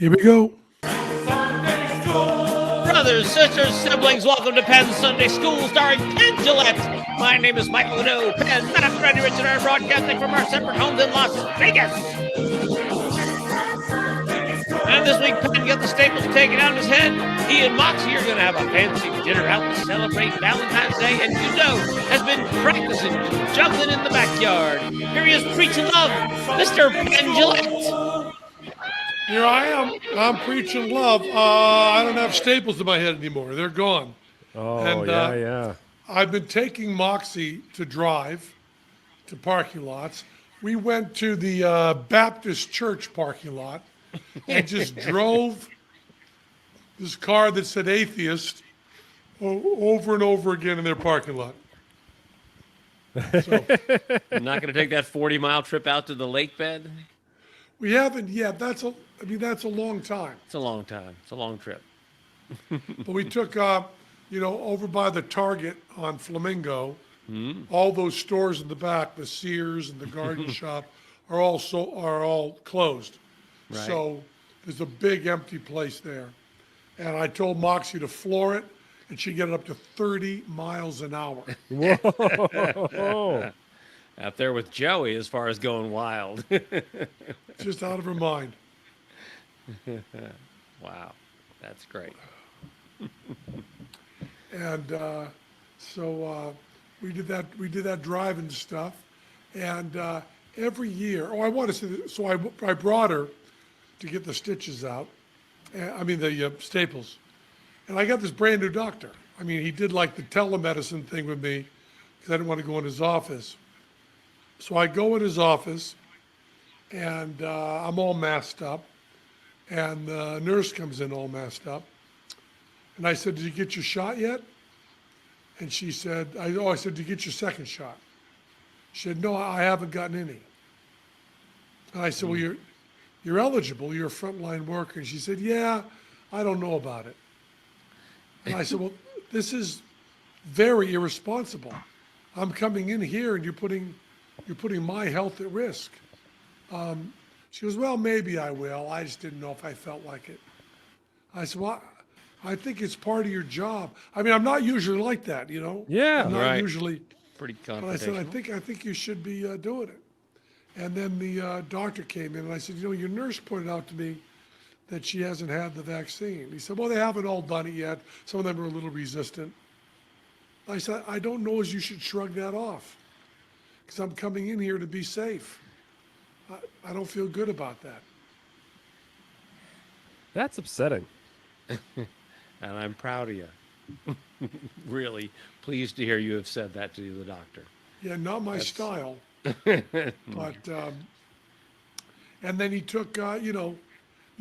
Here we go. Brothers, sisters, siblings, welcome to Penn Sunday School starring Penn Gillette. My name is Michael Ledoux. Penn, Matt, Randy, Richard, and I are broadcasting from our separate homes in Las Vegas. And this week, Penn got the staples taken out of his head. He and Moxie are going to have a fancy dinner out to celebrate Valentine's Day, and has been practicing juggling in the backyard. Here he is preaching love, Mr. Penn Gillette. Here I am. I'm preaching love. I don't have staples in my head anymore. They're gone. Oh, yeah. I've been taking Moxie to drive to parking lots. We went to the Baptist church parking lot and just drove this car that said atheist over and over again in their parking lot. So, I'm not going to take that 40-mile trip out to the lake bed. we haven't yet. That's a long time. It's a long time. It's a long trip. But we took, over by the Target on Flamingo, all those stores in the back, the Sears and the Garden Shop, are all closed. Right. So there's a big empty place there. And I told Moxie to floor it, and she'd get it up to 30 miles an hour. Whoa. Out there with Joey as far as going wild. Just out of her mind. Wow. That's great. And so we did that driving stuff. And every year, I want to say that, so I brought her to get the stitches out. The staples. And I got this brand new doctor. He did like the telemedicine thing with me because I didn't want to go in his office. So I go in his office, and I'm all masked up. And the nurse comes in all masked up. And I said, "Did you get your shot yet?" And she said, I said, "Did you get your second shot?" She said, "No, I haven't gotten any." And I said, "Well, you're eligible. You're a frontline worker." And she said, "Yeah, I don't know about it." And I said, "Well, this is very irresponsible. I'm coming in here and you're putting my health at risk." She goes, "Well, maybe I will. I just didn't know if I felt like it." I said, "Well, I think it's part of your job." I'm not usually like that, Yeah, I'm not right. usually. Pretty But I said, confrontational. I think you should be doing it. And then the doctor came in, and I said, "Your nurse pointed out to me that she hasn't had the vaccine." He said, "Well, they haven't all done it yet. Some of them are a little resistant." I said, "I don't know as you should shrug that off, because I'm coming in here to be safe. I don't feel good about that." That's upsetting. And I'm proud of you. Really pleased to hear you have said that to the doctor. Yeah, not my style. But, and then he took, you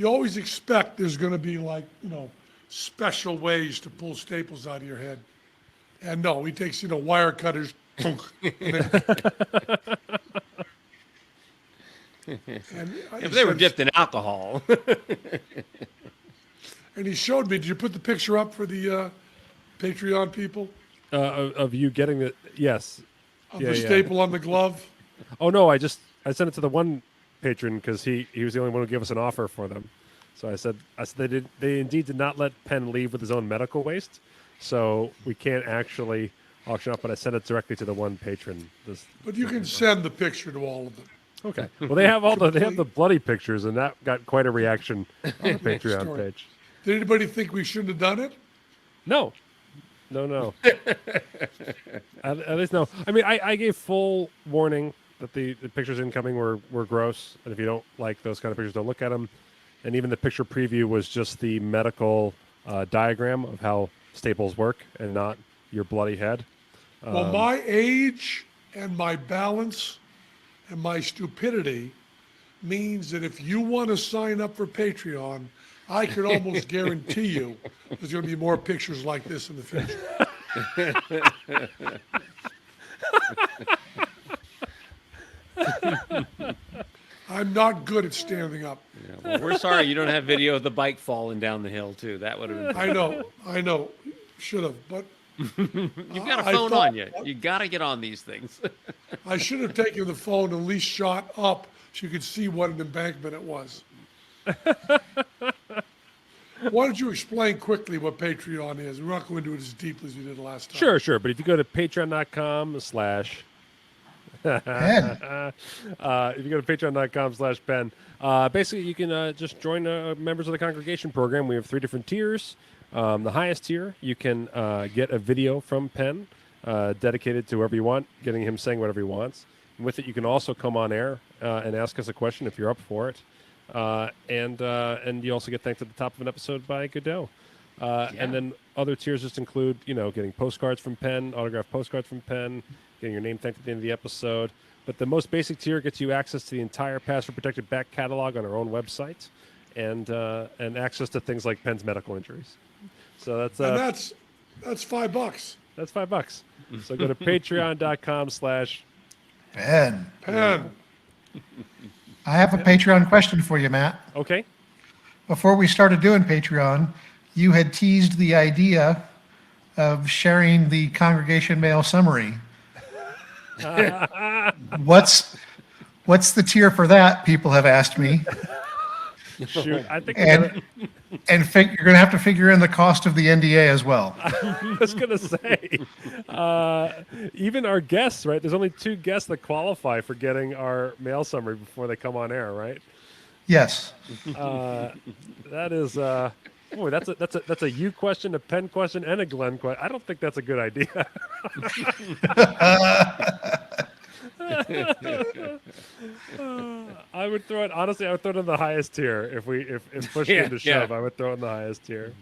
always expect there's going to be special ways to pull staples out of your head. And no, he takes, wire cutters. And If they were dipped in alcohol. And he showed me, did you put the picture up for the Patreon people? Of you getting it, yes. Of the staple on the glove? Oh no, I sent it to the one patron because he was the only one who gave us an offer for them. So I said they indeed did not let Penn leave with his own medical waste, so we can't actually auction up. But I sent it directly to the one patron. But you can send the picture to all of them. Okay. Well, they have the bloody pictures, and that got quite a reaction on the Patreon Story. page. Did anybody think we shouldn't have done it? No. At least no. I gave full warning that the pictures incoming were gross, and if you don't like those kind of pictures, don't look at them. And even the picture preview was just the medical diagram of how staples work, and not your bloody head. Well, my age and my balance and my stupidity means that if you want to sign up for Patreon, I can almost guarantee you there's going to be more pictures like this in the future. I'm not good at standing up. Yeah, well, we're sorry you don't have video of the bike falling down the hill, too. That would have been. I know. Should have, but You've got a phone on you. You got to get on these things. I should have taken the phone and at least shot up so you could see what an embankment it was. why don't you explain quickly what Patreon is? We're not going to do it as deeply as we did last time. Sure. But if you go to patreon.com/, Penn. if you go to patreon.com/Penn, basically you can just join members of the congregation program. We have 3 different tiers. The highest tier, you can get a video from Penn dedicated to whoever you want, getting him saying whatever he wants. And with it, you can also come on air and ask us a question if you're up for it. And you also get thanked at the top of an episode by Godot. And then other tiers just include, getting postcards from Penn, autographed postcards from Penn, getting your name thanked at the end of the episode. But the most basic tier gets you access to the entire password-protected back catalog on our own website, and access to things like Penn's medical injuries. So that's And that's $5. that's $5. So go to patreon.com/. Ben. Penn. I have a Patreon question for you, Matt. Okay. Before we started doing Patreon, you had teased the idea of sharing the congregation mail summary. What's the tier for that? People have asked me. Shoot, I think And you're going to have to figure in the cost of the NDA as well. I was going to say, even our guests, right? There's only 2 guests that qualify for getting our mail summary before they come on air, right? Yes. That is, boy, that's a you question, a Penn question, and a Glenn question. I don't think that's a good idea. I would throw it, honestly, I would throw it in the highest tier. If push came to shove, I would throw it in the highest tier.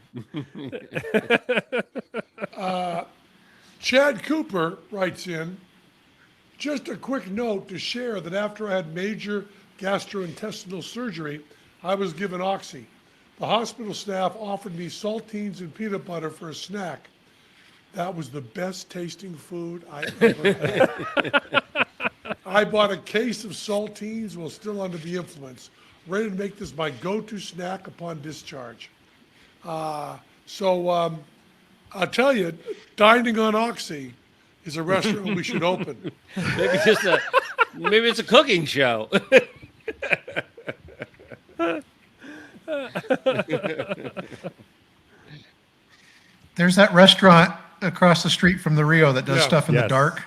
Chad Cooper writes in, just a quick note to share that after I had major gastrointestinal surgery, I was given Oxy. The hospital staff offered me saltines and peanut butter for a snack. That was the best tasting food I ever had. I bought a case of saltines while still under the influence, ready to make this my go-to snack upon discharge. So I'll tell you, Dining on Oxy is a restaurant we should open. Maybe it's a cooking show. There's that restaurant across the street from the Rio that does Yeah. stuff in the Yes. dark.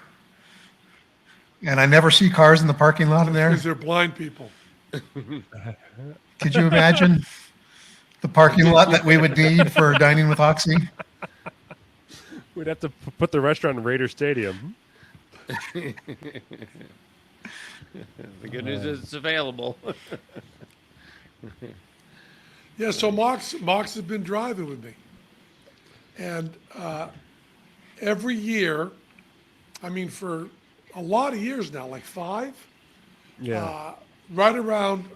And I never see cars in the parking lot in there. Because they're blind people. Could you imagine the parking lot that we would need for dining with Oxy? We'd have to put the restaurant in Raider Stadium. The good news is it's available. Yeah, so Mox has been driving with me. And every year, I mean, for a lot of years now, like 5, Yeah. right around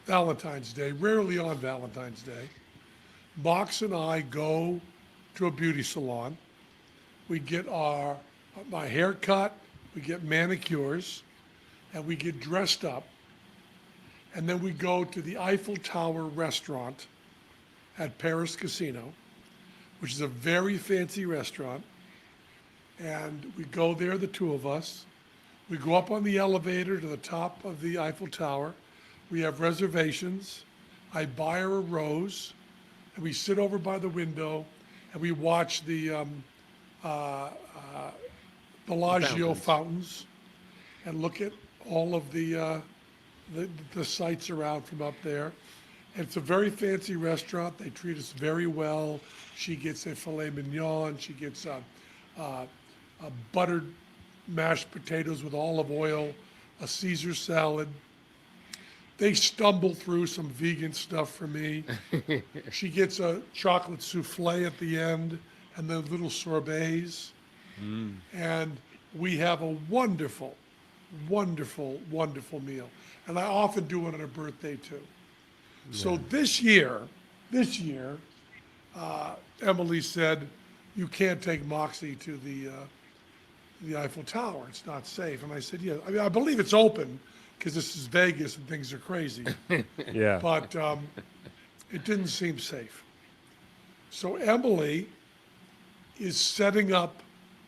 Valentine's Day, rarely on Valentine's Day, Mox and I go to a beauty salon. We get my hair cut, we get manicures, and we get dressed up. And then we go to the Eiffel Tower restaurant at Paris Casino, which is a very fancy restaurant. And we go there, the 2 of us. We go up on the elevator to the top of the Eiffel Tower. We have reservations. I buy her a rose, and we sit over by the window, and we watch the Bellagio fountains, and look at all of the sights around from up there. And it's a very fancy restaurant. They treat us very well. She gets a filet mignon. She gets a buttered mashed potatoes with olive oil, a Caesar salad. They stumble through some vegan stuff for me. She gets a chocolate souffle at the end and then little sorbets. And we have a wonderful, wonderful, wonderful meal. And I often do it on her birthday too. So this year, Emily said, you can't take Moxie to the Eiffel Tower. It's not safe. And I said, yeah. I mean, I believe it's open because this is Vegas and things are crazy. Yeah. But it didn't seem safe. So Emily is setting up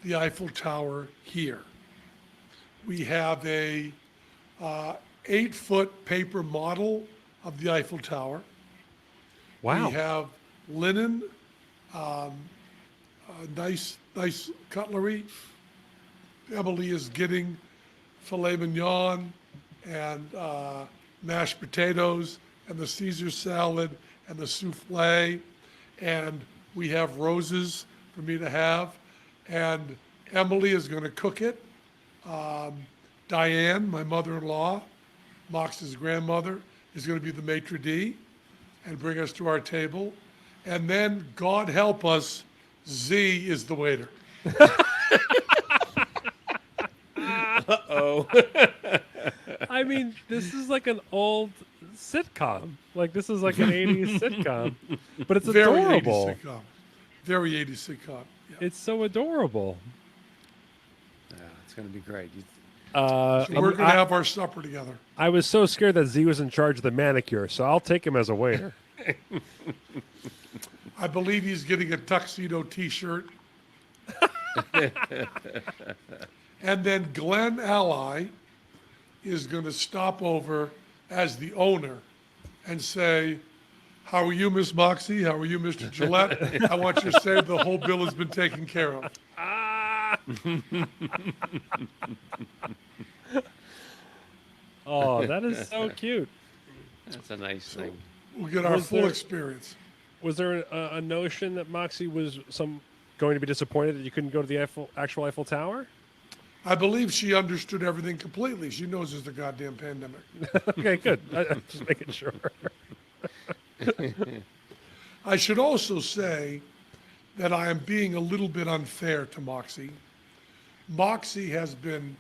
the Eiffel Tower here. We have a 8-foot paper model of the Eiffel Tower. Wow. We have linen, nice cutlery. Emily is getting filet mignon and mashed potatoes and the Caesar salad and the souffle, and we have roses for me to have, and Emily is going to cook it. Diane, my mother-in-law, Mox's grandmother, is going to be the maitre d' and bring us to our table, and then God help us, Z is the waiter. Uh-oh. I mean, this is like an old sitcom. Like this is like an 80s sitcom, but it's Very adorable. 80s sitcom. Very 80s sitcom. Yeah. It's so adorable. Yeah, it's going to be great. So we're going to have our supper together. I was so scared that Z was in charge of the manicure, so I'll take him as a waiter. I believe he's getting a tuxedo T-shirt. And then Glenn Ally is going to stop over as the owner and say, "How are you, Miss Moxie? How are you, Mr. Gillette? I want you to say the whole bill has been taken care of." Oh, that is so cute. That's a nice thing. We'll get our Was full there- experience. Was there a notion that Moxie was going to be disappointed that you couldn't go to the actual Eiffel Tower? I believe she understood everything completely. She knows there's a goddamn pandemic. Okay, good. I'm just making sure. I should also say that I am being a little bit unfair to Moxie. Moxie has been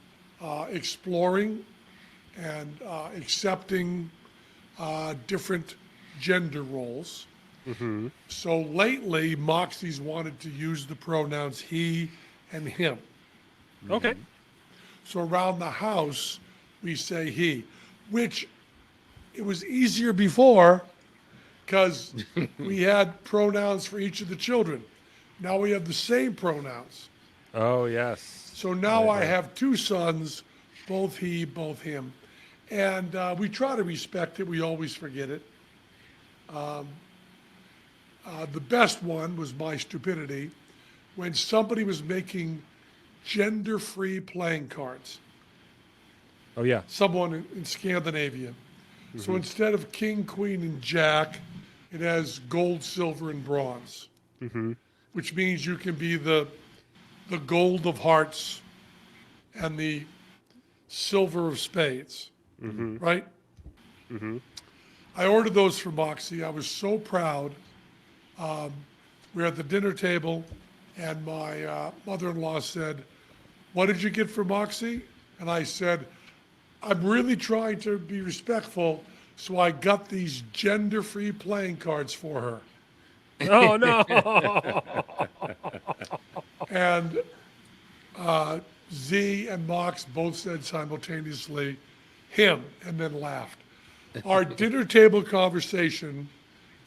exploring and accepting different gender roles. Mm-hmm. So lately, Moxie's wanted to use the pronouns he and him. Okay. So around the house, we say he, which it was easier before because we had pronouns for each of the children. Now we have the same pronouns. Oh, yes. So now Right, I right. have two sons, both he, both him. And we try to respect it. We always forget it. The best one was my stupidity when somebody was making gender-free playing cards. Oh, yeah. Someone in Scandinavia. So instead of king, queen, and jack, it has gold, silver, and bronze, which means you can be the gold of hearts and the silver of spades, right? I ordered those for Moxie. I was so proud. We were at the dinner table, and my mother-in-law said, "What did you get for Moxie?" And I said, "I'm really trying to be respectful, so I got these gender-free playing cards for her." Oh, no. And Z and Mox both said simultaneously, him, and then laughed. Our dinner table conversation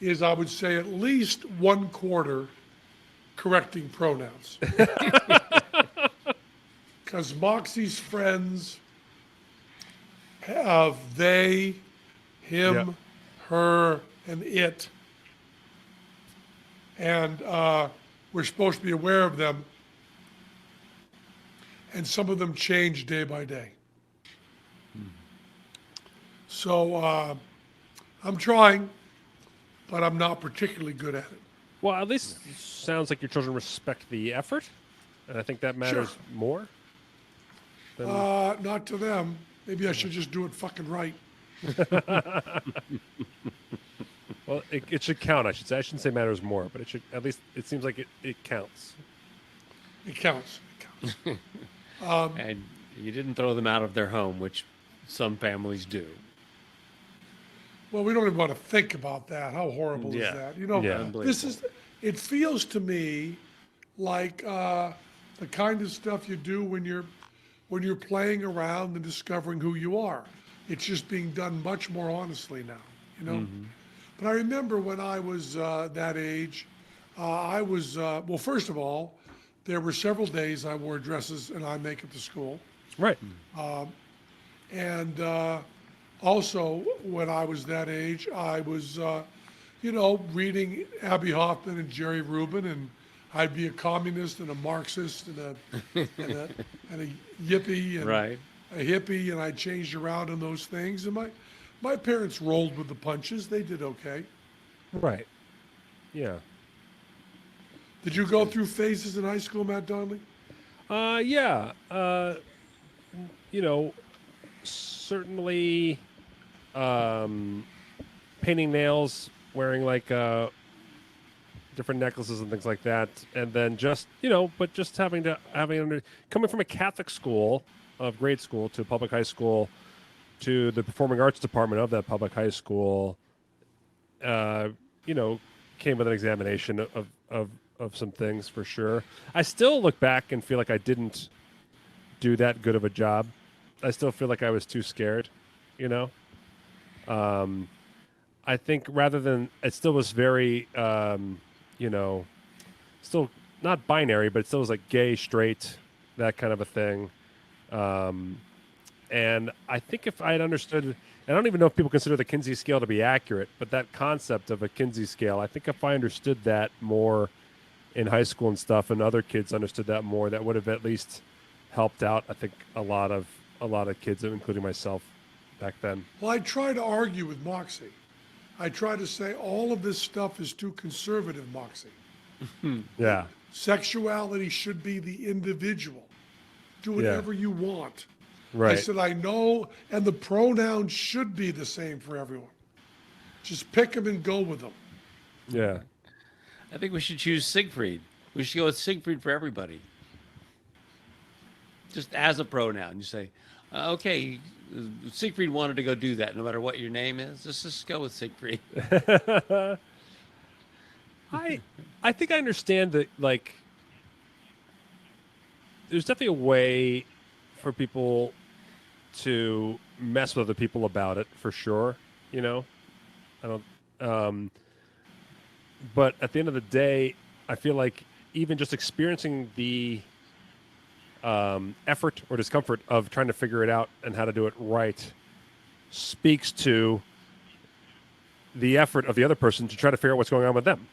is, I would say, at least 1/4 correcting pronouns. Because Moxie's friends have they, him, Yeah. her, and it. And we're supposed to be aware of them. And some of them change day by day. So I'm trying, but I'm not particularly good at it. Well, at least it sounds like your children respect the effort, and I think that matters more. Not to them. Maybe I should just do it fucking right. Well, it should count, I should say. I shouldn't say matters more, but it should, at least it seems like it counts. It counts. It counts. And you didn't throw them out of their home, which some families do. Well, we don't even want to think about that. How horrible Yeah. is that? You know, Yeah. this is, it feels to me like the kind of stuff you do when you're playing around and discovering who you are. It's just being done much more honestly now, you know? But I remember when I was that age, I was, well, first of all, there were several days I wore dresses and eye makeup to school. Right. And also, when I was that age, I was reading Abby Hoffman and Jerry Rubin, and I'd be a communist and a Marxist and a yippie and Right. a hippie, and I changed around in those things. And my parents rolled with the punches. They did okay. Right. Yeah. Did you go through phases in high school, Matt Donnelly? Yeah. Certainly painting nails, wearing like different necklaces and things like that, and then but just having coming from a Catholic school of grade school to public high school to the performing arts department of that public high school, came with an examination of some things for sure. I still look back and feel like I didn't do that good of a job. I still feel like I was too scared, I think rather than it still was very, still not binary, but it still was like gay, straight, that kind of a thing. And I think if I had understood, and I don't even know if people consider the Kinsey scale to be accurate, but that concept of a Kinsey scale, I think if I understood that more in high school and stuff, and other kids understood that more, that would have at least helped out, I think, a lot of kids, including myself, back then. Well, I try to argue with Moxie. I try to say all of this stuff is too conservative, Moxie. Yeah. Sexuality should be the individual. Do whatever you want. Right. I said, I know, and the pronouns should be the same for everyone. Just pick them and go with them. Yeah. I think we should choose Siegfried. We should go with Siegfried for everybody. Just as a pronoun. You say, okay, Siegfried wanted to go do that no matter what your name is. Just go with Siegfried. I think I understand that, like, there's definitely a way for people to mess with other people about it, for sure. I don't, but at the end of the day, I feel like even just experiencing the effort or discomfort of trying to figure it out and how to do it right speaks to the effort of the other person to try to figure out what's going on with them.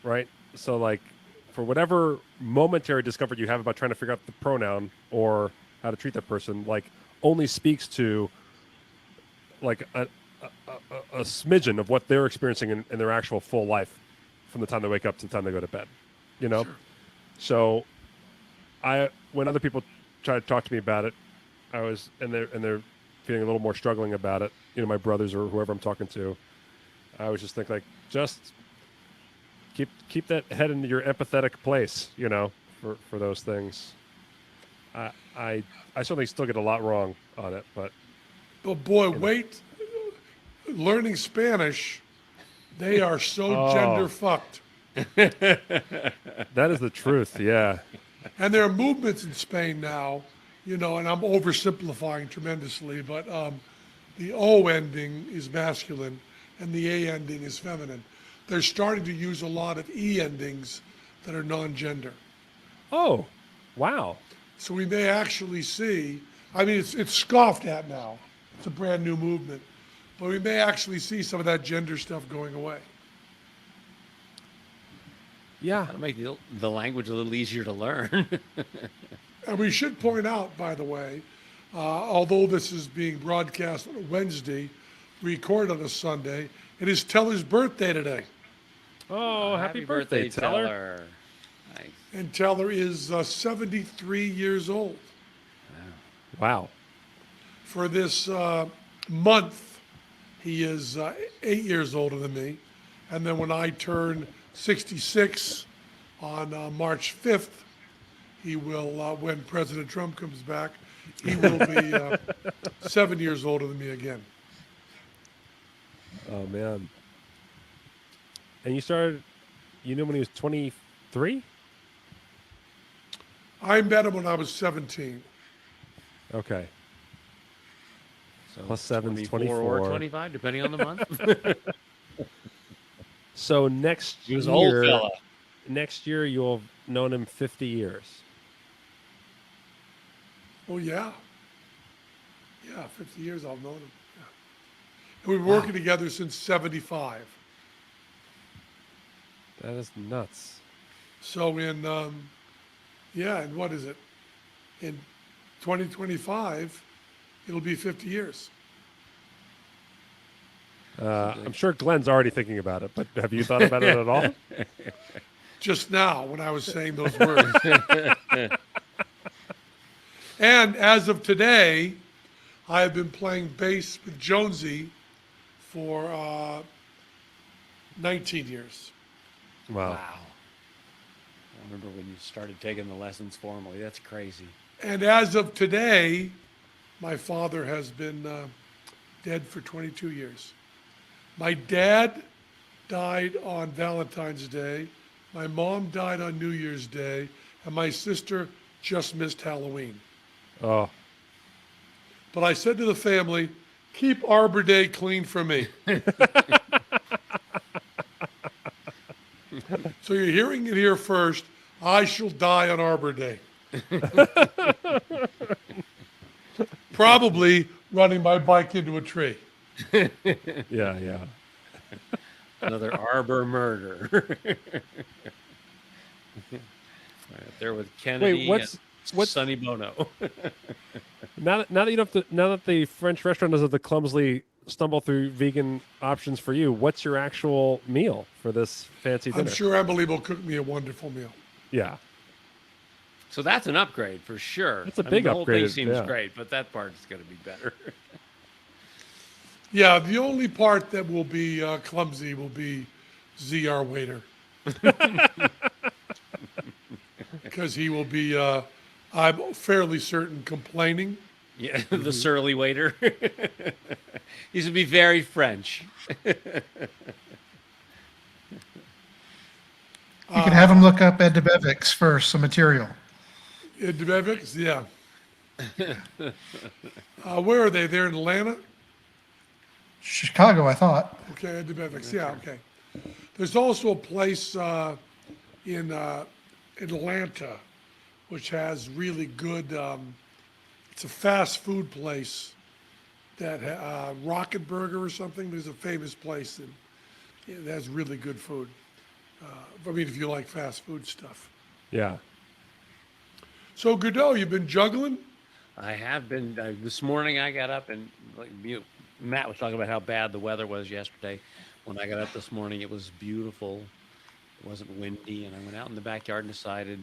Right? So, like, for whatever momentary discomfort you have about trying to figure out the pronoun or how to treat that person, like, only speaks to, like, a smidgen of what they're experiencing in their actual full life from the time they wake up to the time they go to bed, Sure. So when other people try to talk to me about it, and they're feeling a little more struggling about it, my brothers or whoever I'm talking to, I was just think, like, just keep that head in your empathetic place, for those things. I certainly still get a lot wrong on it, but boy, wait, learning Spanish, they are so gender fucked. that is the truth. Yeah. And there are movements in Spain now, and I'm oversimplifying tremendously, but the O ending is masculine and the A ending is feminine. They're starting to use a lot of E endings that are non-gender. Oh, wow. So we may actually see, it's scoffed at now. It's a brand new movement. But we may actually see some of that gender stuff going away. Yeah. That'll make the language a little easier to learn. And we should point out, by the way, although this is being broadcast on a Wednesday, recorded on a Sunday, it is Teller's birthday today. Oh, happy birthday, Teller. Nice. And Teller is 73 years old. Wow. For this month, he is 8 years older than me. And then when I turn 66 on March 5th, he will, when President Trump comes back, he will be 7 years older than me again. Oh, man. And you started, when he was 23? I met him when I was 17. Okay. So Plus 7 is 24 or 25, depending on the month. So next He was year, an old fella. next year you'll have known him 50 years. Oh, yeah. Yeah, 50 years I've known him. Yeah. And we've been working together since 75. That is nuts. So in, and what is it? In 2025, it'll be 50 years. I'm sure Glenn's already thinking about it, but have you thought about it at all? Just now when I was saying those words. And as of today, I have been playing bass with Jonesy for 19 years. Wow. Wow. I remember when you started taking the lessons formally. That's crazy. And as of today, my father has been dead for 22 years. My dad died on Valentine's Day. My mom died on New Year's Day. And my sister just missed Halloween. Oh, But I said to the family, keep Arbor Day clean for me. So you're hearing it here first. I shall die on Arbor Day. Probably running my bike into a tree. yeah. Another Arbor murder. Right there with Kennedy what's Sonny Bono. now that you don't have to, now that the French restaurant doesn't have to clumsily stumble through vegan options for you, what's your actual meal for this fancy dinner? I'm sure Emily will cook me a wonderful meal. Yeah. So that's an upgrade for sure. That's a big the whole thing upgrade, seems yeah. great, but that part's going to be better. Yeah, the only part that will be clumsy will be ZR waiter. Because he will be, I'm fairly certain, complaining. Yeah, the surly waiter. He's going to be very French. You can have him look up Ed DeBevick's for some material. Ed DeBevick's, yeah. Where are they? They're in Atlanta? Chicago, I thought. Okay, Ed DeBevick's, yeah, okay. There's also a place in Atlanta which has really good, it's a fast food place that, Rocket Burger or something. There's a famous place that has really good food. I mean, if you like fast food stuff. Yeah. So, Godot, you've been juggling? I have been. This morning I got up and Matt was talking about how bad the weather was yesterday. When I got up this morning, it was beautiful. It wasn't windy, and I went out in the backyard and decided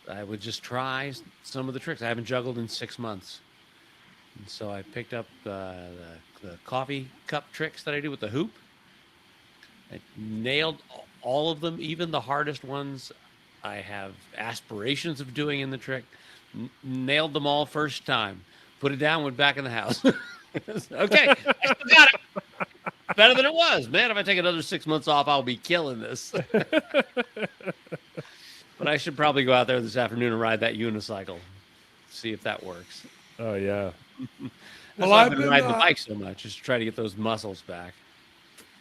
I would just try some of the tricks. I haven't juggled in 6 months. And so I picked up the coffee cup tricks that I do with the hoop. I nailed all of them, even the hardest ones I have aspirations of doing in the trick. Nailed them all first time. Put it down, went back in the house. Okay, I still got it. Better than it was. Man, if I take another 6 months off, I'll be killing this. But I should probably go out there this afternoon and ride that unicycle. See if that works. Oh, yeah. Well, I've been riding the bike so much, just to try to get those muscles back.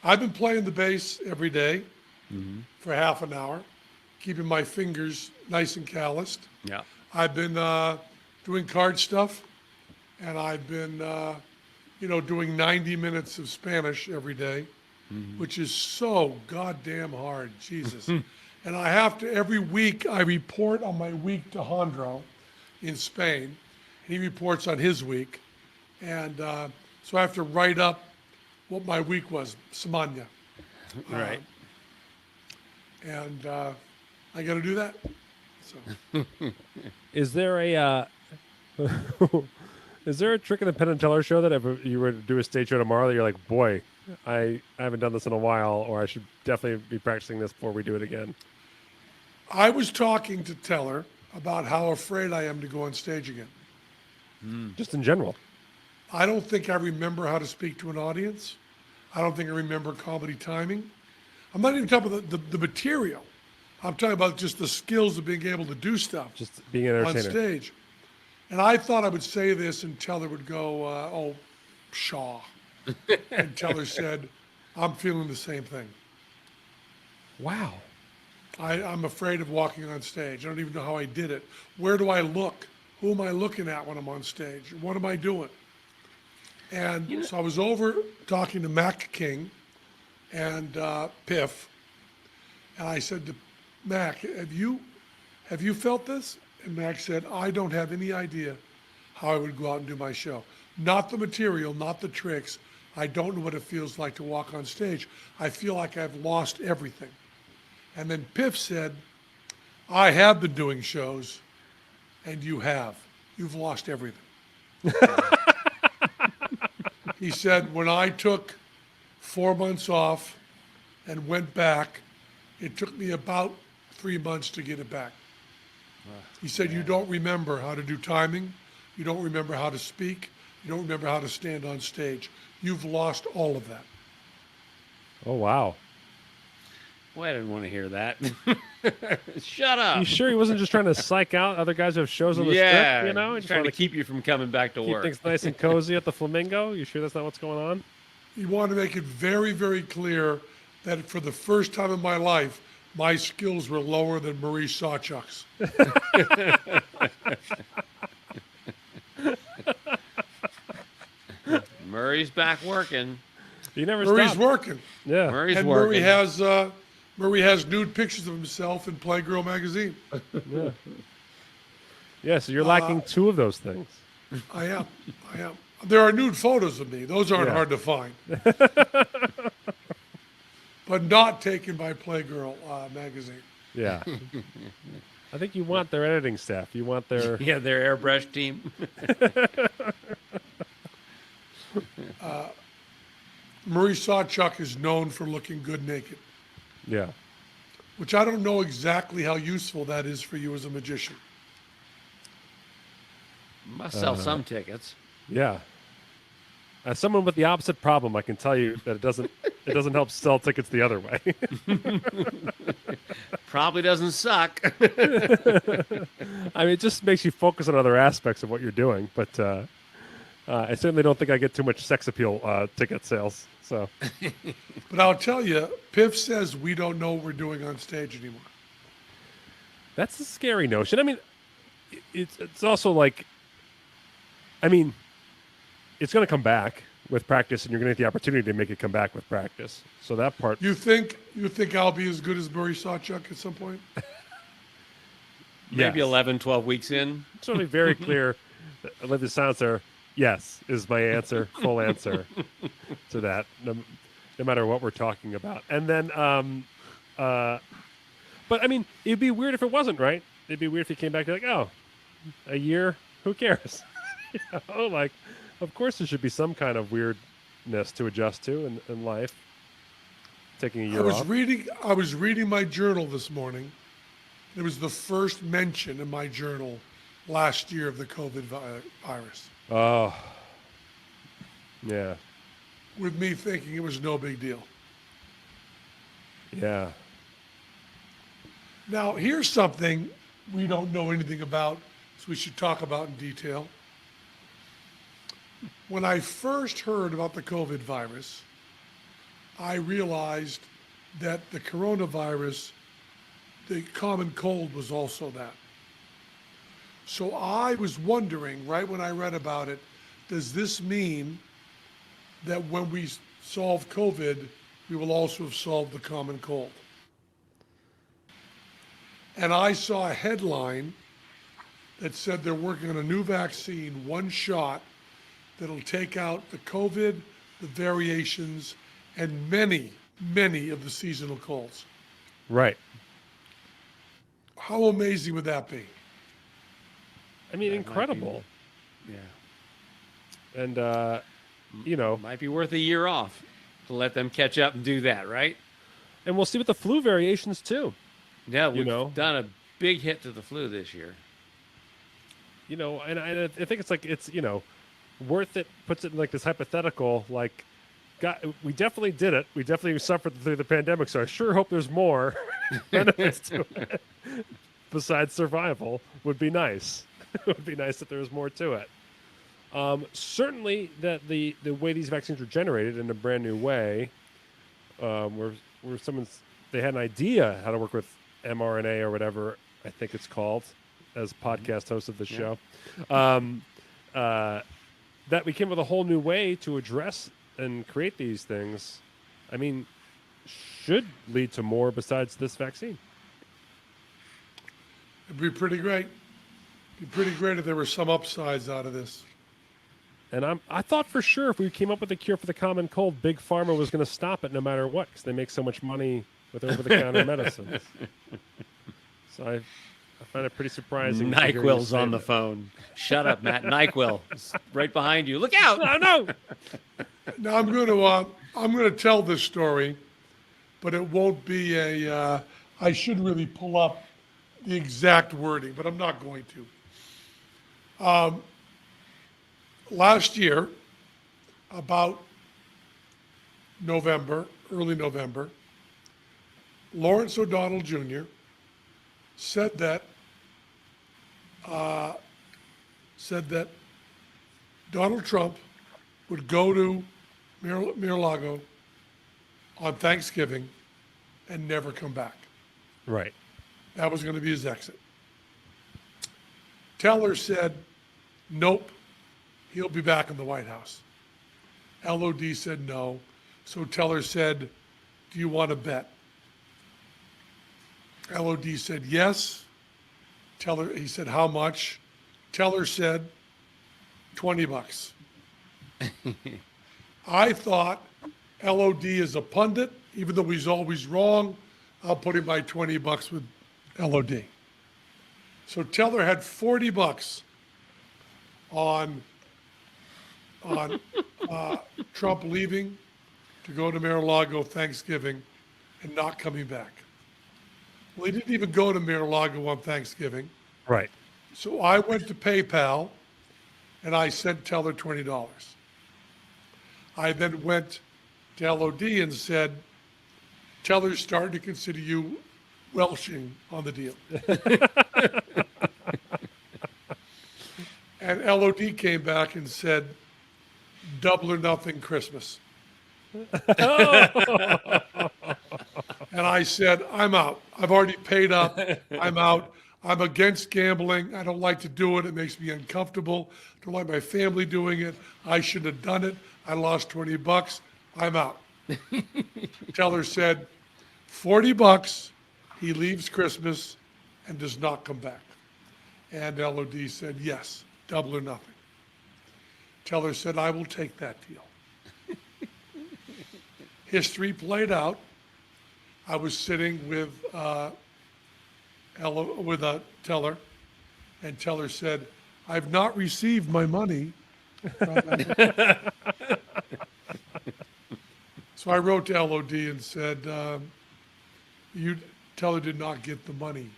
I've been playing the bass every day for half an hour, keeping my fingers nice and calloused. Yeah. I've been doing card stuff, and I've been, doing 90 minutes of Spanish every day, which is so goddamn hard, Jesus. And I have to, every week, I report on my week to Jandro in Spain, and he reports on his week. And so I have to write up what my week was, Semana. Right. And I got to do that. So. Is there a is there a trick in the Penn and Teller show that if you were to do a stage show tomorrow that you're like, boy, I haven't done this in a while, or I should definitely be practicing this before we do it again? I was talking to Teller about how afraid I am to go on stage again. Just in general. I don't think I remember how to speak to an audience. I don't think I remember comedy timing. I'm not even talking about the material. I'm talking about just the skills of being able to do stuff Just being an on entertainer. stage. And I thought I would say this and Teller would go, oh, pshaw. And Teller said, I'm feeling the same thing. Wow. I'm afraid of walking on stage. I don't even know how I did it. Where do I look? Who am I looking at when I'm on stage? What am I doing? And so I was over talking to Mac King and Piff, And I said to Mac, have you felt this? And Mac said, I don't have any idea how I would go out and do my show. Not the material, not the tricks. I don't know what it feels like to walk on stage. I feel like I've lost everything. And then Piff said, I have been doing shows, and you have. You've lost everything. He said, when I took 4 months off and went back, it took me about 3 months to get it back. He said, you don't remember how to do timing. You don't remember how to speak. You don't remember how to stand on stage. You've lost all of that. Oh, wow. Well, I didn't want to hear that. Shut up. You sure he wasn't just trying to psych out other guys who have shows on the Yeah, strip, you know? Just trying to wanna keep you from coming back to keep work. things nice and cozy at the Flamingo? You sure that's not what's going on? He wanted to make it very, very clear that for the first time in my life, my skills were lower than Marie Sawchuk's. Murray's back working. You never Murray's stop. working. Yeah. Murray's And working. Murray has nude pictures of himself in Playgirl magazine. Yeah. Yeah, so you're lacking two of those things. I am. There are nude photos of me. Those aren't Yeah. hard to find. But not taken by Playgirl magazine. Yeah. I think you want their editing staff. You want their... Yeah, their airbrush team. Marie Sawchuk is known for looking good naked, Yeah. which I don't know exactly how useful that is for you as a magician. Must sell some tickets. Yeah. As someone with the opposite problem, I can tell you that it doesn't help sell tickets the other way. Probably doesn't suck. I mean, it just makes you focus on other aspects of what you're doing. But I certainly don't think I get too much sex appeal ticket sales. So But I'll tell you, Piff says we don't know what we're doing on stage anymore. that's a scary notion. I mean, it's also like, I mean, it's going to come back with practice, and you're going to get the opportunity to make it come back with practice. So that part, You think I'll be as good as Marie Sawchuk at some point? Maybe yes. 11, 12 weeks in. It's only very clear. I love the silence there. Yes, is my answer, full answer to that, no matter what we're talking about. And then, but I mean, it'd be weird if it wasn't, right? It'd be weird if you came back to like, oh, a year, who cares? You know, like, of course there should be some kind of weirdness to adjust to in life. Taking a year off. I was reading my journal this morning. It was the first mention in my journal last year of the COVID virus, Oh, yeah, with me thinking it was no big deal. yeah. Now, here's something we don't know anything about, so we should talk about in detail. When I first heard about the COVID virus, I realized that the coronavirus, the common cold, was also that. So I was wondering, right when I read about it, does this mean that when we solve COVID, we will also have solved the common cold? And I saw a headline that said they're working on a new vaccine, one shot, that'll take out the COVID, the variations, and many, many of the seasonal colds. Right. How amazing would that be? I mean, That might be- incredible. Yeah. And you know, Might be worth a year off to let them catch up and do that, right? and we'll see with the flu variations too. Yeah, we've know. done a big hit to the flu this year. You know, and I think it's like it's worth it. Puts it in like this hypothetical. Like, we definitely did it. We definitely suffered through the pandemic. So I sure hope there's more benefits to it. Besides survival, would be nice. It would be nice if there was more to it. Certainly, that the way these vaccines were generated in a brand new way, where they had an idea how to work with mRNA or whatever I think it's called, as podcast host of the show, that we came with a whole new way to address and create these things. I mean, should lead to more besides this vaccine. It'd be pretty great. It'd be pretty great if there were some upsides out of this. And I thought for sure if we came up with a cure for the common cold, Big Pharma was going to stop it no matter what, because they make so much money with over-the-counter medicines. So I find it pretty surprising. NyQuil's on the phone. Shut up, Matt. NyQuil is right behind you. Look out! Oh no! Now I'm going to tell this story, but it won't be I should really pull up the exact wording, but I'm not going to. Last year, about November, early November, Lawrence O'Donnell Jr. said that Donald Trump would go to Mar-a-Lago on Thanksgiving and never come back. Right. That was going to be his exit. Teller said, nope, he'll be back in the White House. LOD said no. So Teller said, do you want to bet? LOD said yes. He said, how much? Teller said, $20. I thought LOD is a pundit, even though he's always wrong. I'll put in my $20 with LOD. So Teller had $40 on Trump leaving to go to Mar-a-Lago Thanksgiving and not coming back. Well, he didn't even go to Mar-a-Lago on Thanksgiving. Right. So I went to PayPal and I sent Teller $20. I then went to LOD and said, Teller's starting to consider you welshing on the deal. And LOD came back and said, double or nothing Christmas. And I said, I'm out. I've already paid up. I'm out. I'm against gambling. I don't like to do it. It makes me uncomfortable. I don't like my family doing it. I shouldn't have done it. I lost $20. I'm out. Teller said, $40. He leaves Christmas and does not come back. And LOD said, yes, double or nothing. Teller said, I will take that deal. History played out. I was sitting with Teller, and Teller said, I've not received my money. So I wrote to LOD and said, Teller did not get the money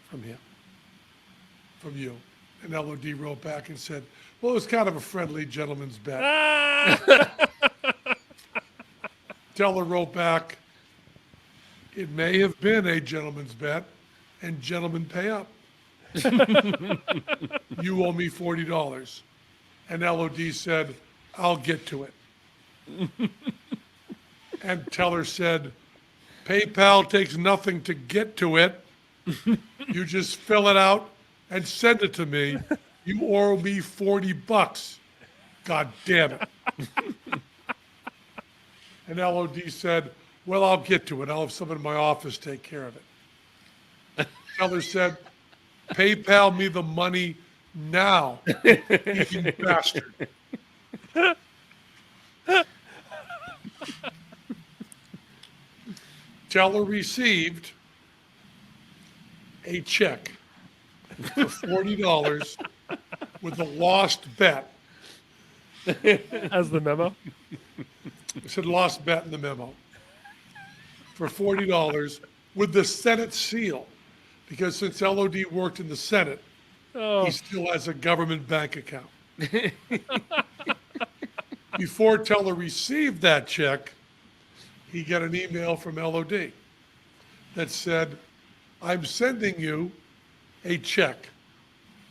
from you. And LOD wrote back and said, well, it was kind of a friendly gentleman's bet. Teller wrote back, it may have been a gentleman's bet, and gentlemen pay up. You owe me $40. And LOD said, I'll get to it. And Teller said, PayPal takes nothing to get to it. You just fill it out and send it to me. You owe me $40. God damn it. And LOD said, well, I'll get to it. I'll have someone in my office take care of it. Teller said, PayPal me the money now, you bastard. Teller received a check for $40 with a lost bet. As the memo? It said lost bet in the memo. For $40 with the Senate seal. Because since LOD worked in the Senate, he still has a government bank account. Before Teller received that check, he got an email from LOD that said, I'm sending you a check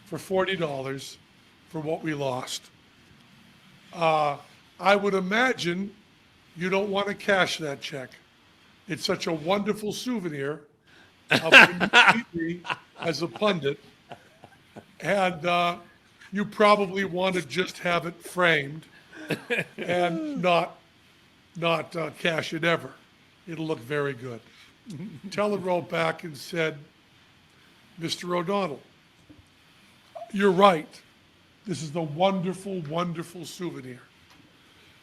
for $40 for what we lost. I would imagine you don't want to cash that check. It's such a wonderful souvenir of when you meet me as a pundit, and you probably want to just have it framed and not cash it ever. it'll look very good. Teller wrote back and said, Mr. O'Donnell, you're right. This is the wonderful, wonderful souvenir.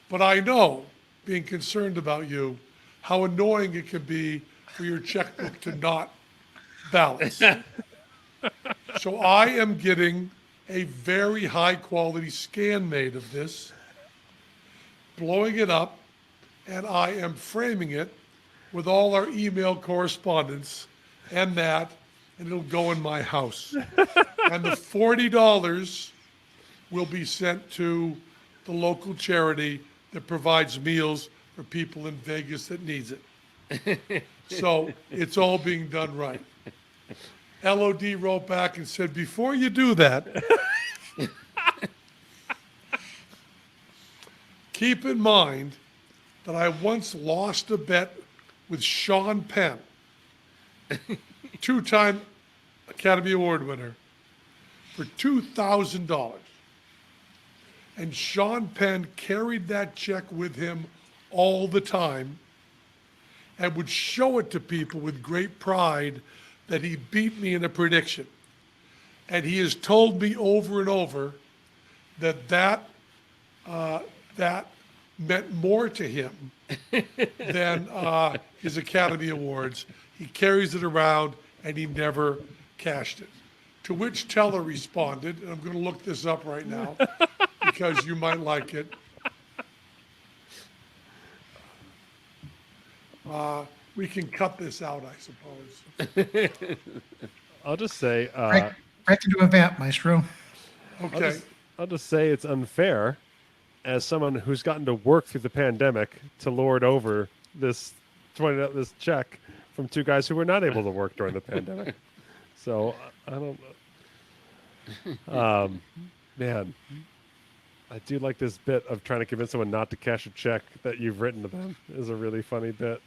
But I know, being concerned about you, how annoying it can be for your checkbook to not balance. So I am getting a very high quality scan made of this, blowing it up, and I am framing it with all our email correspondence and that, and it'll go in my house. And the $40 will be sent to the local charity that provides meals for people in Vegas that needs it. So it's all being done right. LOD wrote back and said, before you do that, keep in mind that I once lost a bet with Sean Penn, two-time Academy Award winner, for $2,000. And Sean Penn carried that check with him all the time and would show it to people with great pride that he beat me in a prediction. And he has told me over and over that that meant more to him than his Academy Awards. He carries it around and he never cashed it. To which Teller responded, and I'm going to look this up right now because you might like it. We can cut this out, I suppose. I'll just say, Break into a vamp, Maestro. Okay. I'll just say it's unfair, as someone who's gotten to work through the pandemic, to lord over this check from two guys who were not able to work during the pandemic. So I don't know. Man, I do like this bit of trying to convince someone not to cash a check that you've written to them. Is a really funny bit.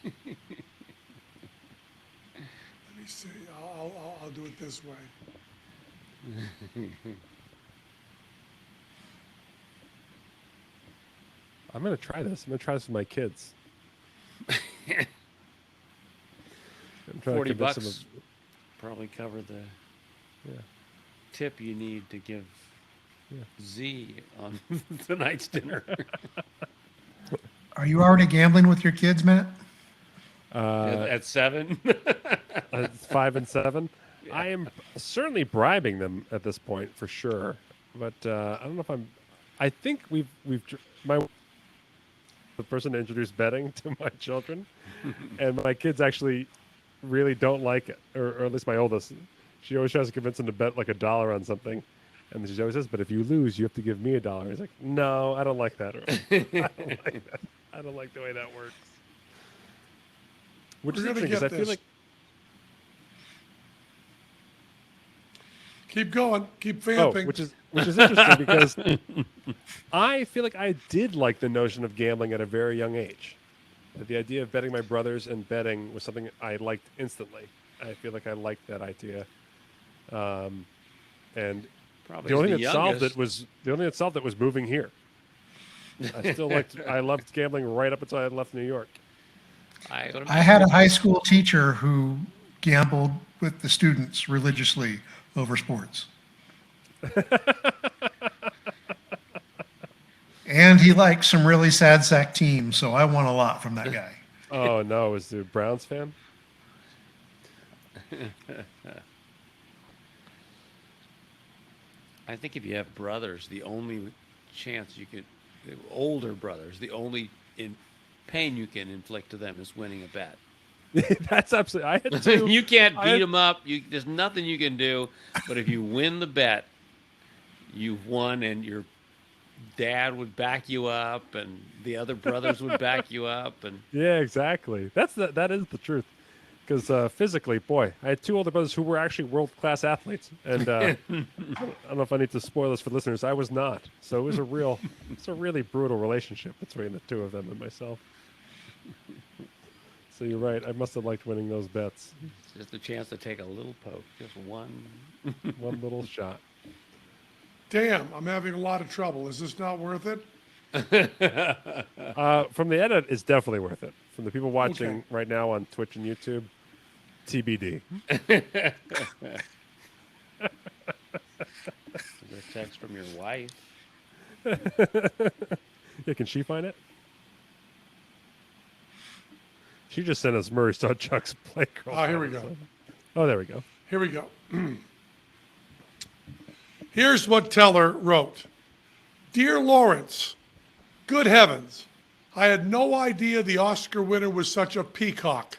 Let me see. I'll do it this way. I'm going to try this. I'm going to try this with my kids. I'm trying to convince them $40 probably cover the tip you need to give Z on tonight's dinner. Are you already gambling with your kids, Matt? At 7? 5 and 7. I am certainly bribing them at this point for sure, but I don't know if I'm. I think the person that introduced betting to my children, and my kids actually really don't like it, or at least my oldest. She always tries to convince them to bet like $1 on something, and she always says, "But if you lose, you have to give me $1." He's like, "No, I don't like that. I don't like that. I don't like the way that works." Which is We're gonna interesting because get I feel this. like. Keep going. Keep Oh, vamping. which is interesting because I feel like I did like the notion of gambling at a very young age. The idea of betting my brothers and betting was something I liked instantly. I feel like I liked that idea. And Probably the only the thing that solved youngest. it was moving here. I loved gambling right up until I left New York. I would I had a high school teacher who gambled with the students religiously over sports. And he liked some really sad sack teams, so I won a lot from that guy. Oh no, was the Browns fan? I think if you have brothers, the only chance you could, older brothers, the only pain you can inflict to them is winning a bet. That's absolutely. I had two. You can't I beat had- them up. There's nothing you can do. But if you win the bet, you've won, and your dad would back you up, and the other brothers would back you up, and Yeah, exactly. That is the truth. Because physically, boy, I had two older brothers who were actually world-class athletes, and I don't know if I need to spoil this for listeners. I was not, so it was it's a really brutal relationship between the two of them and myself. So you're right. I must have liked winning those bets. it's just a chance to take a little poke, just one. One little shot. Damn, I'm having a lot of trouble. Is this not worth it? From the edit, it's definitely worth it. From the people watching Okay. right now on Twitch and YouTube, TBD. A text from your wife. Yeah, can she find it? She just sent us Murray Star Chuck's Playgirl. Ah, here we go. Oh, there we go. Here we go. Here's what Teller wrote. Dear Lawrence, good heavens, I had no idea the Oscar winner was such a peacock.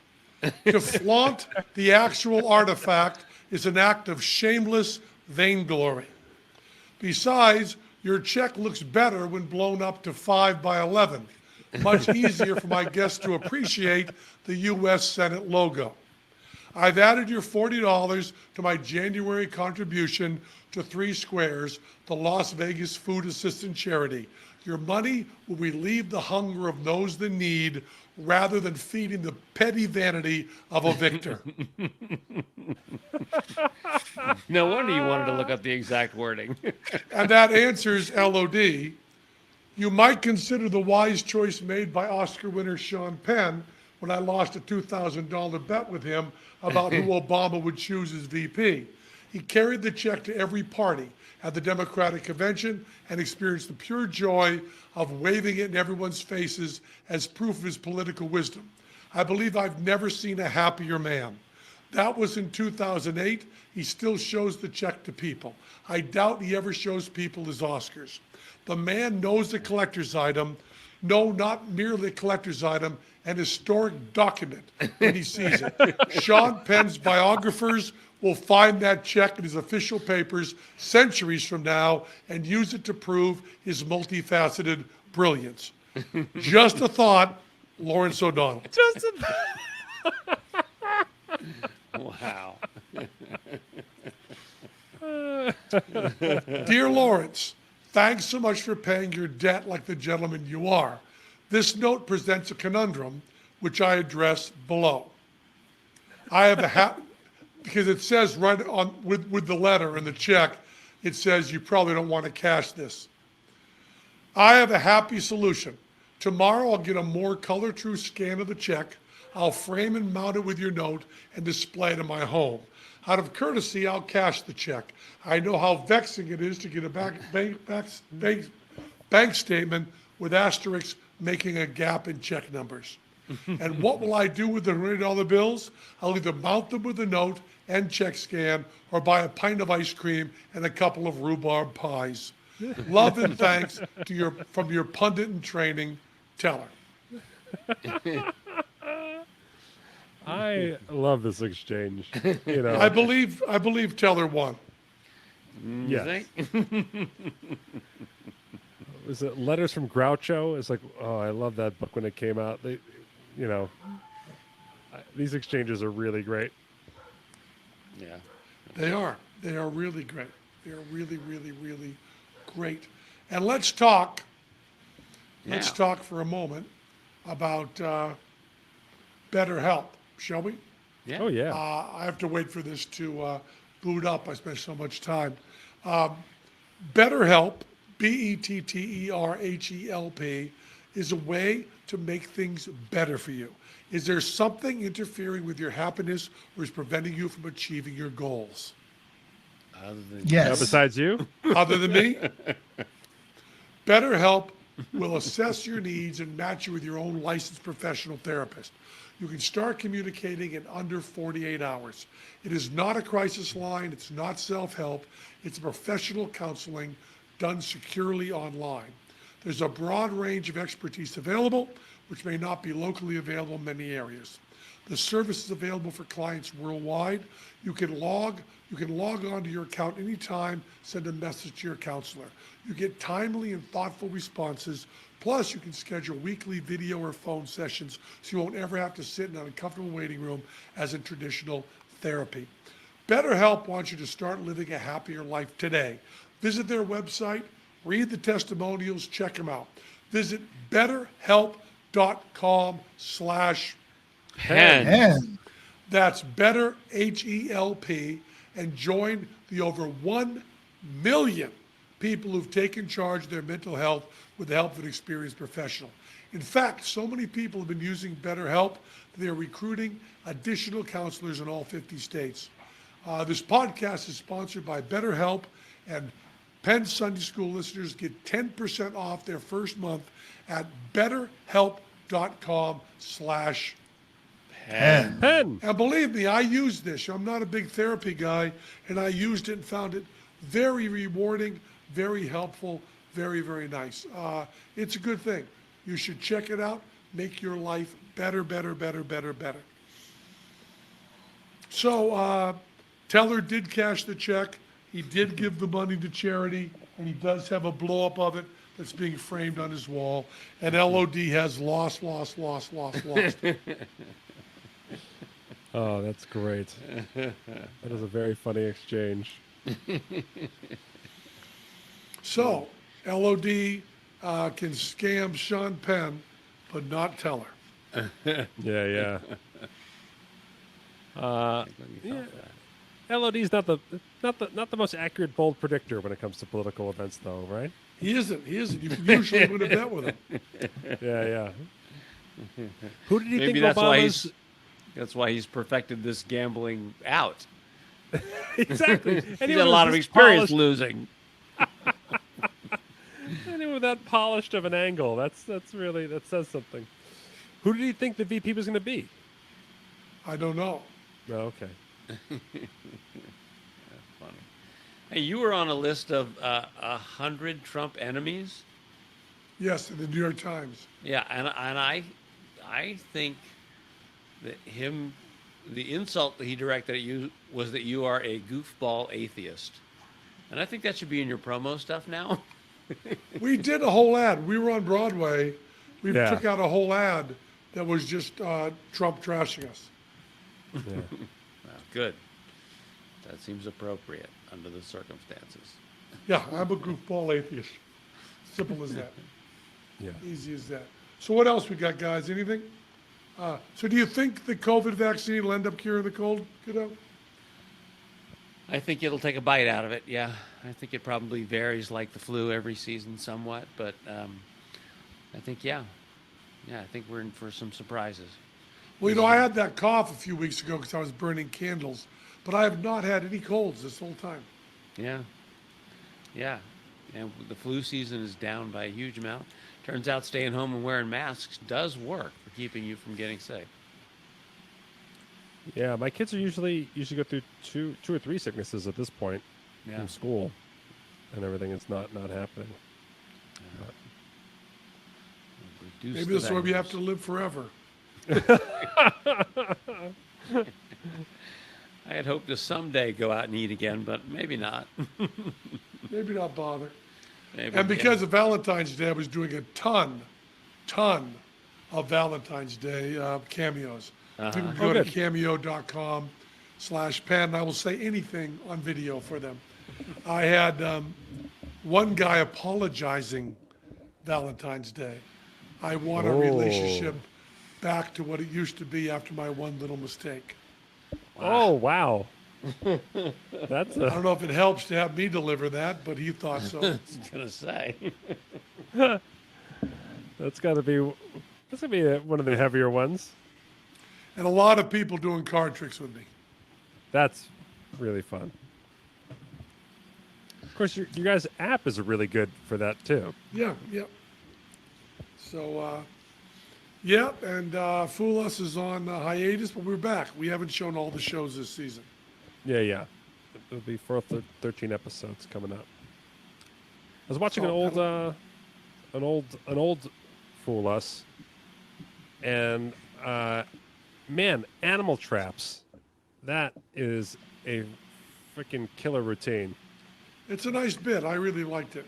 To flaunt the actual artifact is an act of shameless vainglory. Besides, your check looks better when blown up to 5 by 11. Much easier for my guests to appreciate the U.S. Senate logo. I've added your $40 to my January contribution to 3 Squares, the Las Vegas Food Assistance Charity. Your money will relieve the hunger of those in need rather than feeding the petty vanity of a victor. No wonder you wanted to look up the exact wording. And that answers LOD. You might consider the wise choice made by Oscar winner Sean Penn when I lost a $2,000 bet with him about who Obama would choose as VP. He carried the check to every party at the Democratic convention and experienced the pure joy of waving it in everyone's faces as proof of his political wisdom. I believe I've never seen a happier man. That was in 2008. He still shows the check to people. I doubt he ever shows people his Oscars. The man knows the collector's item. No, not merely a collector's item, an historic document when he sees it. Sean Penn's biographers will find that check in his official papers centuries from now and use it to prove his multifaceted brilliance. Just a thought, Lawrence O'Donnell. Just Wow. Dear Lawrence, thanks so much for paying your debt like the gentleman you are. This note presents a conundrum, which I address below. I have a because it says right on with the letter and the check, it says you probably don't want to cash this. I have a happy solution. Tomorrow I'll get a more color true scan of the check. I'll frame and mount it with your note and display it in my home. Out of courtesy, I'll cash the check. I know how vexing it is to get a bank statement with asterisks making a gap in check numbers. And what will I do with the $100 bills? I'll either mount them with a note and check scan or buy a pint of ice cream and a couple of rhubarb pies. Love and thanks to from your pundit in training, Teller. I love this exchange. You know, I believe Teller won. You yes. think? Was it Letters from Groucho? It's like, oh, I love that book when it came out. They, you know, these exchanges are really great. Yeah. They are. They are really great. They are really, really, really great. And let's talk for a moment about BetterHelp, shall we? Yeah. Oh yeah. I have to wait for this to boot up. I spent so much time. BetterHelp, BetterHelp, is a way to make things better for you. Is there something interfering with your happiness or is preventing you from achieving your goals? Other than Now, Yes. besides you, Other than me? BetterHelp will assess your needs and match you with your own licensed professional therapist. You can start communicating in under 48 hours. It is not a crisis line. It's not self-help. It's professional counseling done securely online. There's a broad range of expertise available, which may not be locally available in many areas. The service is available for clients worldwide. You can log on to your account anytime, send a message to your counselor. You get timely and thoughtful responses. Plus, you can schedule weekly video or phone sessions so you won't ever have to sit in an uncomfortable waiting room as in traditional therapy. BetterHelp wants you to start living a happier life today. Visit their website, read the testimonials, check them out. Visit betterhelp.com/Penn. And That's BetterHelp and join the over 1 million people who've taken charge of their mental health with the help of an experienced professional. In fact, so many people have been using BetterHelp that they're recruiting additional counselors in all 50 states. This podcast is sponsored by BetterHelp, and Penn Sunday School listeners get 10% off their first month at betterhelp.com/Penn. Penn. And believe me, I used this. I'm not a big therapy guy, and I used it and found it very rewarding, very helpful, very, very nice. It's a good thing. You should check it out. Make your life better, better, better, better, better. So Teller did cash the check. He did give the money to charity, and he does have a blow-up of it that's being framed on his wall. And LOD has lost. Oh, that's great. That is a very funny exchange. So LOD can scam Sean Penn, but not Teller. Yeah. LOD's not the most accurate, bold predictor when it comes to political events, though, right? He isn't. You usually would have bet with him. Yeah. Who did you Maybe think that's why he's perfected this gambling out. Exactly. He's got a lot of experience losing. Anyone with that polished of an angle, that says something. Who did he think the VP was going to be? I don't know. Oh, okay. That's funny. Hey, you were on a list of 100 Trump enemies. Yes, in the New York Times. Yeah, and I think that the insult that he directed at you was that you are a goofball atheist, and I think that should be in your promo stuff now. We did a whole ad. We were on Broadway. We Yeah. took out a whole ad that was just Trump trashing us. Yeah. Well, good. That seems appropriate under the circumstances. Yeah, I'm a goofball atheist. Simple as that. Yeah. Easy as that. So what else we got, guys? Anything? So do you think the COVID vaccine will end up curing the cold, kiddo? I think it'll take a bite out of it. Yeah, I think it probably varies like the flu every season somewhat, but I think I think we're in for some surprises. Well, I had that cough a few weeks ago because I was burning candles, but I have not had any colds this whole time. Yeah. And the flu season is down by a huge amount. Turns out staying home and wearing masks does work for keeping you from getting sick. Yeah, my kids are usually go through two or three sicknesses at this point Yeah. from school and everything. It's not happening. Reduce Maybe the this is why we have numbers. to live forever. I had hoped to someday go out and eat again, but maybe not. Maybe not bother. Maybe, And because of Valentine's Day, I was doing a ton of Valentine's Day cameos. People can go to good. cameo.com/Penn. I will say anything on video for them. I had one guy apologizing Valentine's Day. I want our relationship back to what it used to be after my one little mistake. Oh, wow. That's I don't know if it helps to have me deliver that, but he thought so. I was going to say. that's got to be one of the heavier ones. And a lot of people doing card tricks with me. That's really fun. Of course, your guys' app is really good for that too. Yeah. So, and Fool Us is on hiatus, but we're back. We haven't shown all the shows this season. Yeah. It'll be 13 episodes coming up. I was watching So, an old Fool Us, and man, animal traps. That is a freaking killer routine. It's a nice bit. I really liked it.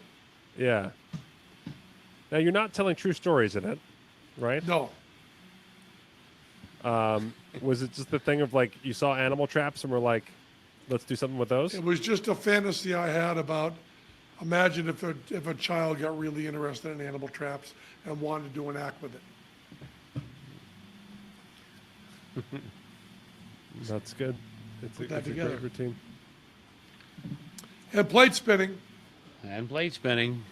Yeah. Now you're not telling true stories in it, right? No. Was it just the thing of like you saw animal traps and were like, let's do something with those? It was just a fantasy I had about, imagine if a child got really interested in animal traps and wanted to do an act with it. That's good. It's a that great together. routine. And plate spinning. And plate spinning.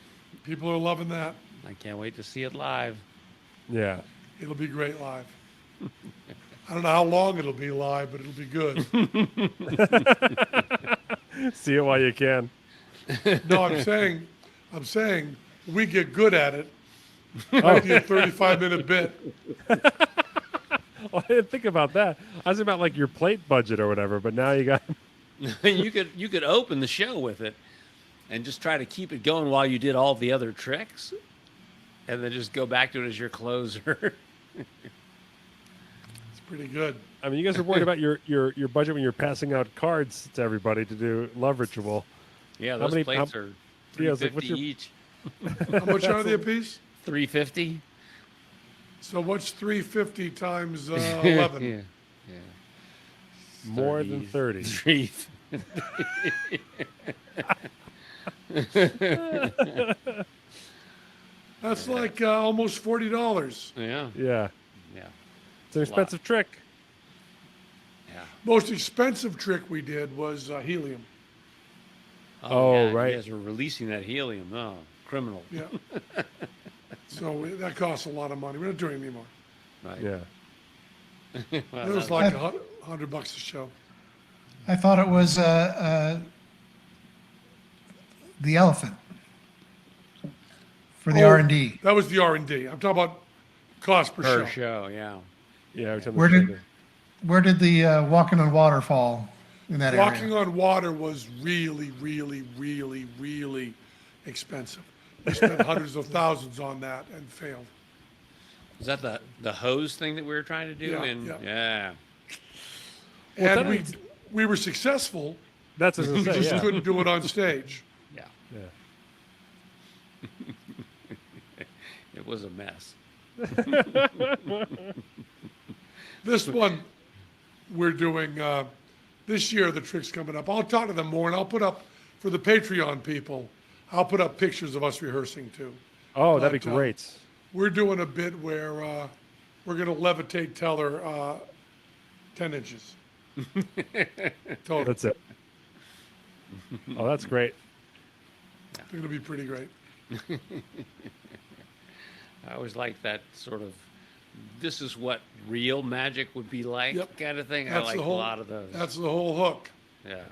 People are loving that. I can't wait to see it live. Yeah. It'll be great live. I don't know how long it'll be live, but it'll be good. See it while you can. No, I'm saying we get good at it. It might be a 35-minute bit. Well, I didn't think about that. I was thinking about like your plate budget or whatever, but now you got. you could open the show with it and just try to keep it going while you did all the other tricks, and then just go back to it as your closer. It's pretty good. I mean, you guys are worried about your budget when you're passing out cards to everybody to do love ritual. Yeah, How those many- plates how- are Yeah, it's like, $3.50 what's your- each. How much are they a piece? $3.50. So what's 350 times 11? Yeah. More than 30. Three. That's like almost $40. Yeah. Yeah. Yeah. It's an expensive trick. Yeah. Most expensive trick we did was helium. Oh, yeah, right. You guys were releasing that helium. Oh, criminal. Yeah. So that costs a lot of money. We're not doing it anymore. Right. Yeah. It was like $100 a show. I thought it was the elephant for the Oh, R&D. That was the R&D. I'm talking about cost per Per show. show, yeah. Yeah. Every time Where they did- show it. Where did the walking on water fall in that Walking area? on water was really, really, really, really expensive. We spent hundreds of thousands on that and failed. Was that the hose thing that we were trying to do? Yeah, and yeah. yeah. Well, And that is- we were successful, That's what I was we gonna say. just Yeah. couldn't do it on stage. Yeah. Yeah. It was a mess. This one we're doing this year. The trick's coming up. I'll talk to them more, and I'll put up for the Patreon people. I'll put up pictures of us rehearsing too. Oh, that'd be But, great. We're doing a bit where we're going to levitate Teller 10 inches. Total. That's it. Oh, that's great. It's going to be pretty great. I always like that sort of, this is what real magic would be like Yep. kind of thing. I That's like the whole- a lot of those. That's the whole hook. Yeah.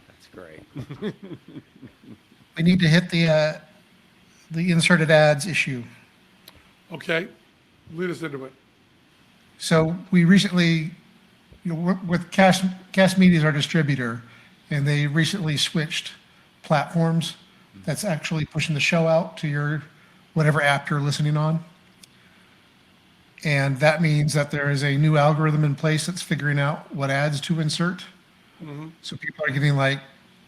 That's great. We need to hit the inserted ads issue. Okay, lead us into it. So we recently, with Cast Media is our distributor, and they recently switched platforms. That's actually pushing the show out to your whatever app you're listening on. And that means that there is a new algorithm in place that's figuring out what ads to insert. So people are getting like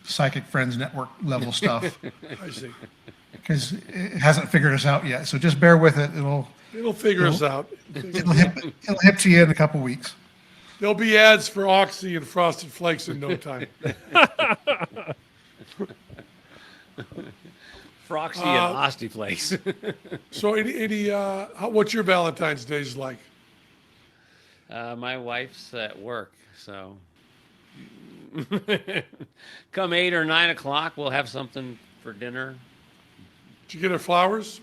Psychic Friends Network level stuff I see. because it hasn't figured us out yet. So just bear with it. It'll figure us out. It'll hit to you in a couple weeks. There'll be ads for Oxy and Frosted Flakes in no time. Froxy and Osty Flakes. So, what's your Valentine's Days like? My wife's at work, so come 8 or 9 o'clock, we'll have something for dinner. Did you get her flowers?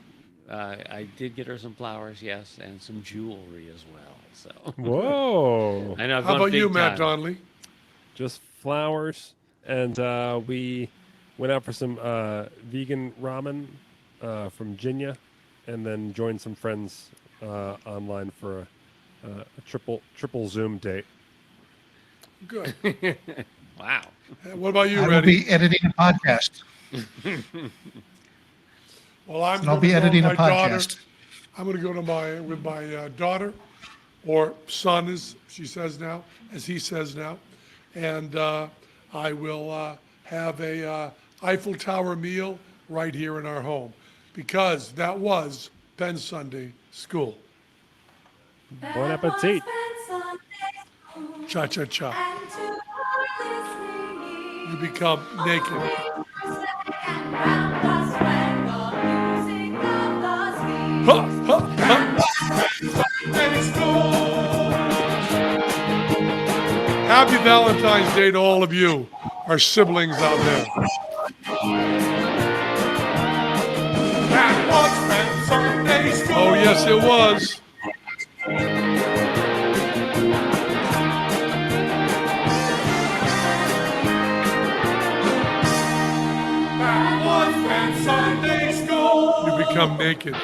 I did get her some flowers, yes, and some jewelry as well. So Whoa. I know. I've How gone about you, big Matt time. Donnelly? Just flowers, and we went out for some vegan ramen from Jinya, and then joined some friends online for a triple Zoom date. Good. Wow. And what about you, I will Reddy? be editing a podcast. Well, I'm And I'll gonna be go with editing a my daughter. podcast. I'm going to go to with my daughter, or son, as she says now, as he says now, and I will have a Eiffel Tower meal right here in our home, because that was Penn Sunday school. Bon appetit. Cha cha cha. You become naked. Ha, ha, ha. Happy Valentine's Day to all of you, our siblings out there. Yes, it was. You become naked.